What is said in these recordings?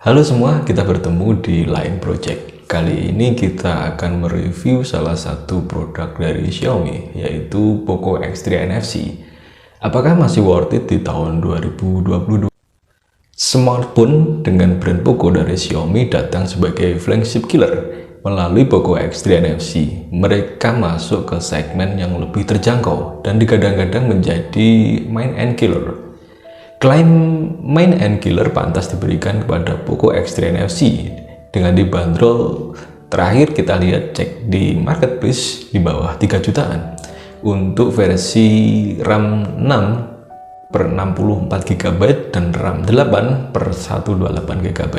Halo semua, kita bertemu di Line Project. Kali ini kita akan mereview salah satu produk dari Xiaomi, yaitu Poco X3 NFC. Apakah masih worth it di tahun 2022? Smartphone dengan brand Poco dari Xiaomi datang sebagai flagship killer. Melalui Poco X3 NFC, mereka masuk ke segmen yang lebih terjangkau dan digadang-gadang menjadi main and killer. Klaim main and killer pantas diberikan kepada Poco X3 NFC dengan dibanderol, terakhir kita lihat cek di marketplace, di bawah 3 jutaan untuk versi RAM 6 per 64 GB dan RAM 8 per 128 GB.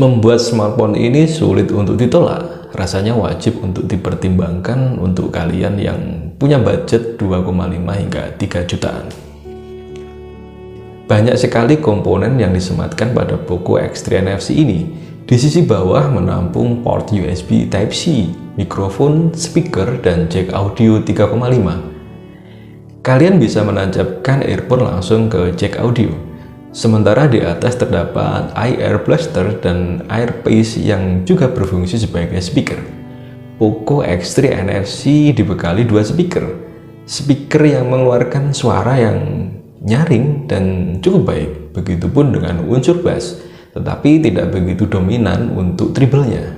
Membuat smartphone ini sulit untuk ditolak, rasanya wajib untuk dipertimbangkan untuk kalian yang punya budget 2,5 hingga 3 jutaan. Banyak sekali komponen yang disematkan pada Poco X3 NFC ini. Di sisi bawah menampung port USB Type-C, mikrofon, speaker, dan jack audio 3,5. Kalian bisa menancapkan earphone langsung ke jack audio. Sementara di atas terdapat Air Blaster dan Airpiece yang juga berfungsi sebagai speaker. Poco X3 NFC dibekali 2 speaker. Speaker yang mengeluarkan suara yang nyaring dan cukup baik, begitupun dengan unsur bass, tetapi tidak begitu dominan untuk treble-nya.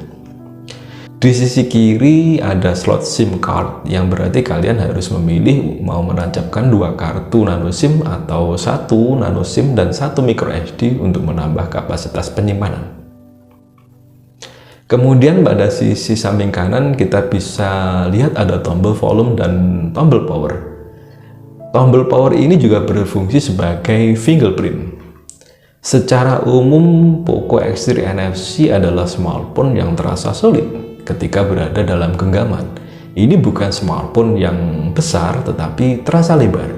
Di sisi kiri ada slot SIM card, yang berarti kalian harus memilih mau menancapkan 2 kartu nano SIM atau 1 nano SIM dan 1 micro SD untuk menambah kapasitas penyimpanan. Kemudian pada sisi samping kanan kita bisa lihat ada tombol volume dan tombol power. Tombol power ini juga berfungsi sebagai fingerprint. Secara umum, Poco X3 NFC adalah smartphone yang terasa solid ketika berada dalam genggaman. Ini bukan smartphone yang besar, tetapi terasa lebar.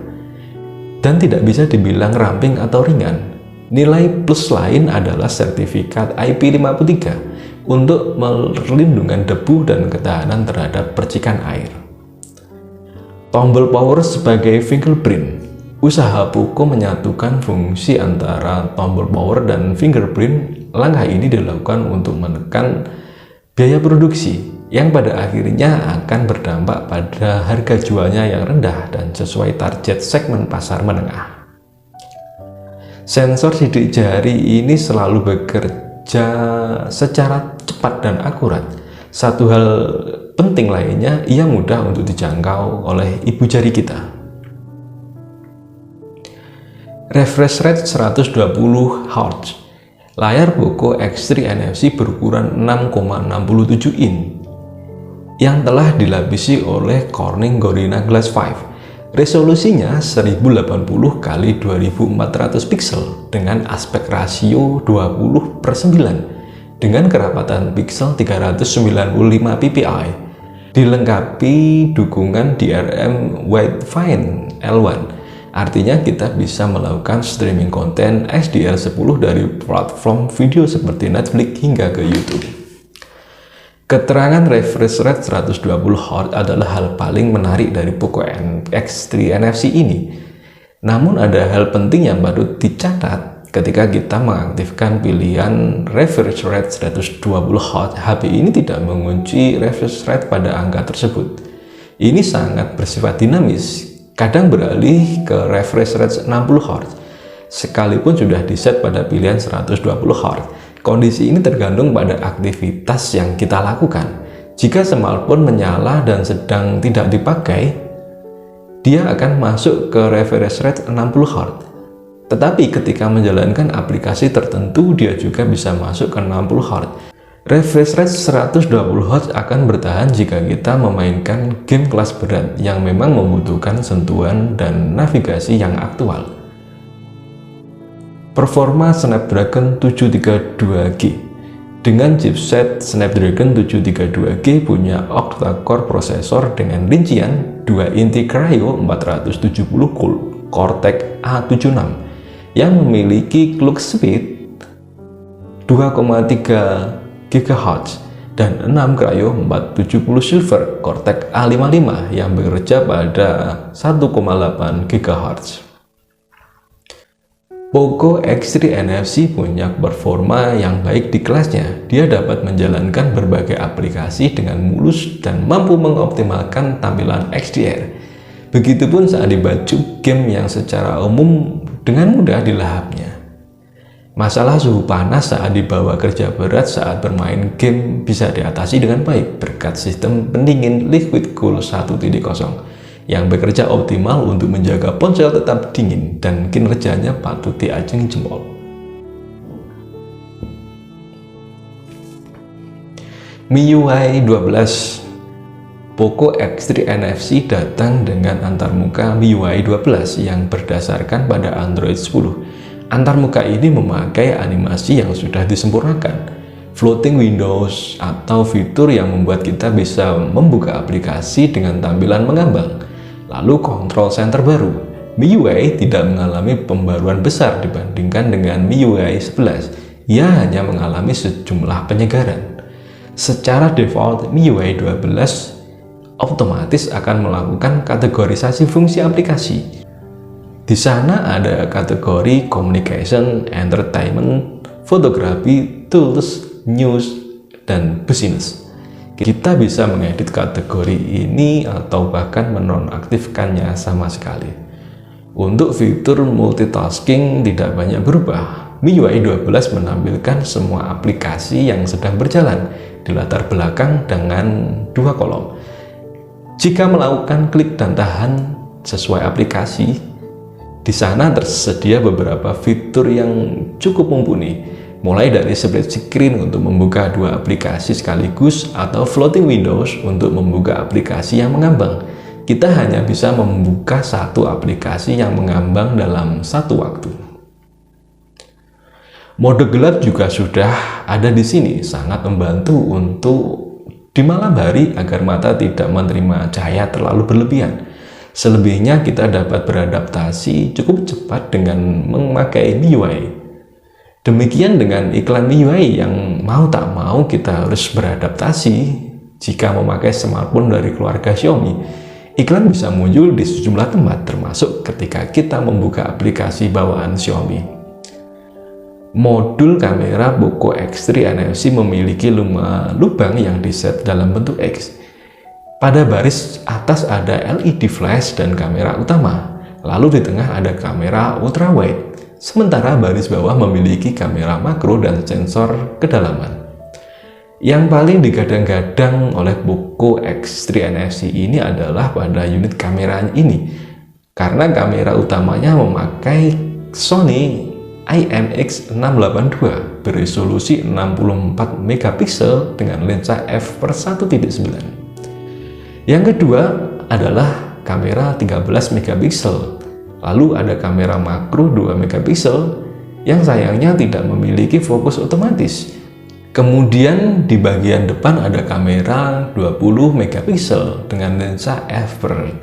Dan tidak bisa dibilang ramping atau ringan. Nilai plus lain adalah sertifikat IP53 untuk melindungi debu dan ketahanan terhadap percikan air. Tombol power sebagai fingerprint. Usaha Poco menyatukan fungsi antara tombol power dan fingerprint. Langkah ini dilakukan untuk menekan biaya produksi yang pada akhirnya akan berdampak pada harga jualnya yang rendah dan sesuai target segmen pasar menengah. Sensor sidik jari ini selalu bekerja secara cepat dan akurat. Satu hal penting lainnya, ia mudah untuk dijangkau oleh ibu jari kita. Refresh rate 120 Hz. Layar Poco X3 NFC berukuran 6,67 in yang telah dilapisi oleh Corning Gorilla Glass 5. Resolusinya 1080 x 2400 pixel dengan aspek rasio 20/9 dengan kerapatan pixel 395 ppi, dilengkapi dukungan DRM Widevine L1. Artinya kita bisa melakukan streaming konten HDR10 dari platform video seperti Netflix hingga ke YouTube. Keterangan refresh rate 120 Hz adalah hal paling menarik dari Poco X3 NFC ini. Namun ada hal penting yang patut dicatat. Ketika kita mengaktifkan pilihan refresh rate 120 Hz, HP ini tidak mengunci refresh rate pada angka tersebut. Ini sangat bersifat dinamis, kadang beralih ke refresh rate 60 Hz, sekalipun sudah diset pada pilihan 120 Hz. Kondisi ini tergantung pada aktivitas yang kita lakukan. Jika smartphone menyala dan sedang tidak dipakai, dia akan masuk ke refresh rate 60 Hz. Tetapi ketika menjalankan aplikasi tertentu, dia juga bisa masuk ke 60 Hz. Refresh rate 120 Hz akan bertahan jika kita memainkan game kelas berat yang memang membutuhkan sentuhan dan navigasi yang aktual. Performa Snapdragon 732G. Dengan chipset Snapdragon 732G punya octa-core prosesor dengan rincian 2 inti Kryo 470 Cortex A76 yang memiliki clock speed 2,3 GHz dan 6 Kryo 470 Silver Cortex A55 yang bekerja pada 1,8 GHz. Poco X3 NFC punya performa yang baik di kelasnya. Dia dapat menjalankan berbagai aplikasi dengan mulus dan mampu mengoptimalkan tampilan XDR. Begitupun saat dibantu game yang secara umum dengan mudah dilahapnya. Masalah suhu panas saat dibawa kerja berat saat bermain game bisa diatasi dengan baik berkat sistem pendingin Liquid Cool 1.0 yang bekerja optimal untuk menjaga ponsel tetap dingin dan kinerjanya patut diacungi jempol. MIUI 12. Poco X3 NFC datang dengan antarmuka MIUI 12 yang berdasarkan pada Android 10. Antarmuka ini memakai animasi yang sudah disempurnakan, floating windows atau fitur yang membuat kita bisa membuka aplikasi dengan tampilan mengambang. Lalu kontrol center baru. MIUI tidak mengalami pembaruan besar dibandingkan dengan MIUI 11. Ia hanya mengalami sejumlah penyegaran. Secara default, MIUI 12 otomatis akan melakukan kategorisasi fungsi aplikasi. Di sana ada kategori communication, entertainment, fotografi, tools, news, dan business. Kita bisa mengedit kategori ini atau bahkan menonaktifkannya sama sekali. Untuk fitur multitasking tidak banyak berubah. MIUI 12 menampilkan semua aplikasi yang sedang berjalan di latar belakang dengan dua kolom. Jika melakukan klik dan tahan sesuai aplikasi, di sana tersedia beberapa fitur yang cukup mumpuni. Mulai dari split screen untuk membuka dua aplikasi sekaligus atau floating windows untuk membuka aplikasi yang mengambang. Kita hanya bisa membuka satu aplikasi yang mengambang dalam satu waktu. Mode gelap juga sudah ada di sini, sangat membantu untuk di malam hari agar mata tidak menerima cahaya terlalu berlebihan. Selebihnya kita dapat beradaptasi cukup cepat dengan memakai MIUI. Demikian dengan iklan MIUI yang mau tak mau kita harus beradaptasi jika memakai smartphone dari keluarga Xiaomi. Iklan bisa muncul di sejumlah tempat termasuk ketika kita membuka aplikasi bawaan Xiaomi. Modul kamera Poco X3 NFC memiliki 5 lubang yang diset dalam bentuk X. Pada baris atas ada LED flash dan kamera utama. Lalu di tengah ada kamera ultrawide. Sementara baris bawah memiliki kamera makro dan sensor kedalaman. Yang paling digadang-gadang oleh Poco X3 NFC ini adalah pada unit kamera ini, karena kamera utamanya memakai Sony IMX682 beresolusi 64 megapiksel dengan lensa f/1.9. Yang kedua adalah kamera 13 megapiksel. Lalu ada kamera makro 2 megapiksel yang sayangnya tidak memiliki fokus otomatis. Kemudian di bagian depan ada kamera 20 megapiksel dengan lensa f/2.2.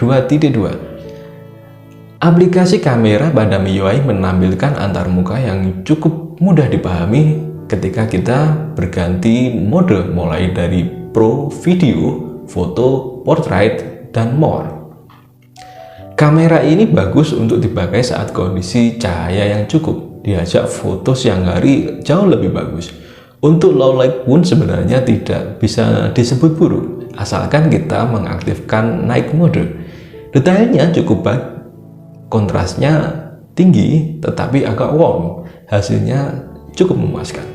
Aplikasi kamera pada MIUI menampilkan antarmuka yang cukup mudah dipahami ketika kita berganti mode mulai dari Pro, Video, Foto, Portrait, dan More. Kamera ini bagus untuk dipakai saat kondisi cahaya yang cukup. Diajak foto siang hari jauh lebih bagus. Untuk low light pun sebenarnya tidak bisa disebut buruk, asalkan kita mengaktifkan night mode. Detailnya cukup baik, kontrasnya tinggi tetapi agak warm, hasilnya cukup memuaskan.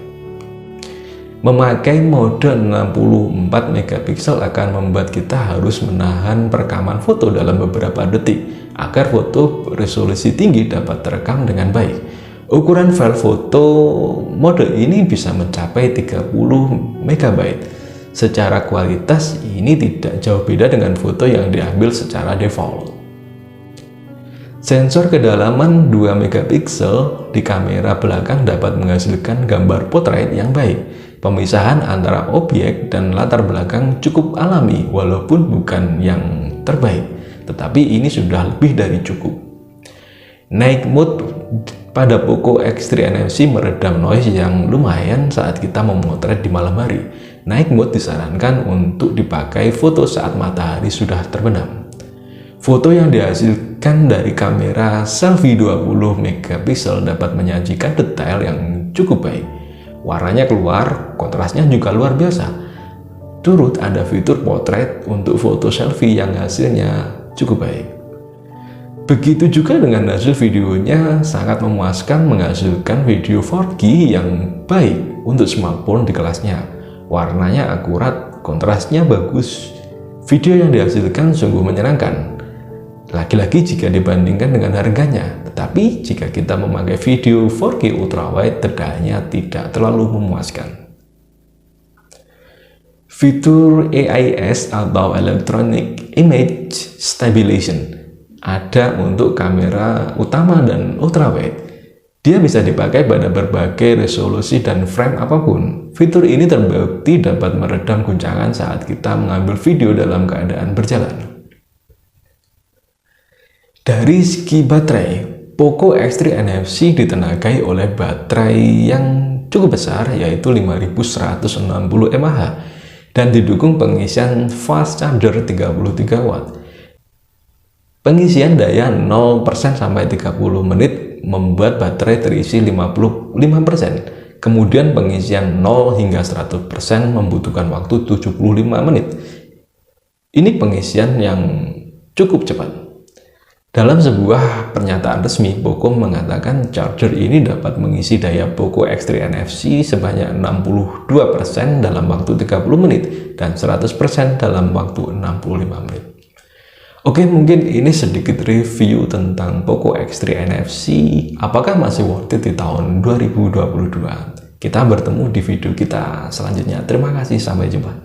Memakai mode 64 megapiksel akan membuat kita harus menahan perekaman foto dalam beberapa detik agar foto resolusi tinggi dapat terekam dengan baik. Ukuran file foto mode ini bisa mencapai 30 MB. Secara kualitas ini tidak jauh beda dengan foto yang diambil secara default. Sensor kedalaman 2 megapiksel di kamera belakang dapat menghasilkan gambar portrait yang baik. Pemisahan antara objek dan latar belakang cukup alami walaupun bukan yang terbaik, tetapi ini sudah lebih dari cukup. Night mode pada Poco X3 NFC meredam noise yang lumayan saat kita memotret di malam hari. Night mode disarankan untuk dipakai foto saat matahari sudah terbenam. Foto yang dihasilkan dari kamera selfie 20 megapiksel dapat menyajikan detail yang cukup baik. Warnanya keluar, kontrasnya juga luar biasa. Turut ada fitur potret untuk foto selfie yang hasilnya cukup baik. Begitu juga dengan hasil videonya, sangat memuaskan menghasilkan video 4K yang baik untuk smartphone di kelasnya. Warnanya akurat, kontrasnya bagus. Video yang dihasilkan sungguh menyenangkan. Lagi-lagi jika dibandingkan dengan harganya, tetapi jika kita memakai video 4K ultrawide, detailnya tidak terlalu memuaskan. Fitur AIS atau Electronic Image Stabilization ada untuk kamera utama dan ultrawide. Dia bisa dipakai pada berbagai resolusi dan frame apapun. Fitur ini terbukti dapat meredam guncangan saat kita mengambil video dalam keadaan berjalan. Dari segi baterai, Poco X3 NFC ditenagai oleh baterai yang cukup besar, yaitu 5160 mAh, dan didukung pengisian fast charger 33 watt. Pengisian daya 0% sampai 30 menit membuat baterai terisi 55%. Kemudian pengisian 0 hingga 100% membutuhkan waktu 75 menit. Ini pengisian yang cukup cepat. Dalam sebuah pernyataan resmi, Poco mengatakan charger ini dapat mengisi daya Poco X3 NFC sebanyak 62% dalam waktu 30 menit dan 100% dalam waktu 65 menit. Oke, mungkin ini sedikit review tentang Poco X3 NFC. Apakah masih worth it di tahun 2022? Kita bertemu di video kita selanjutnya. Terima kasih, sampai jumpa.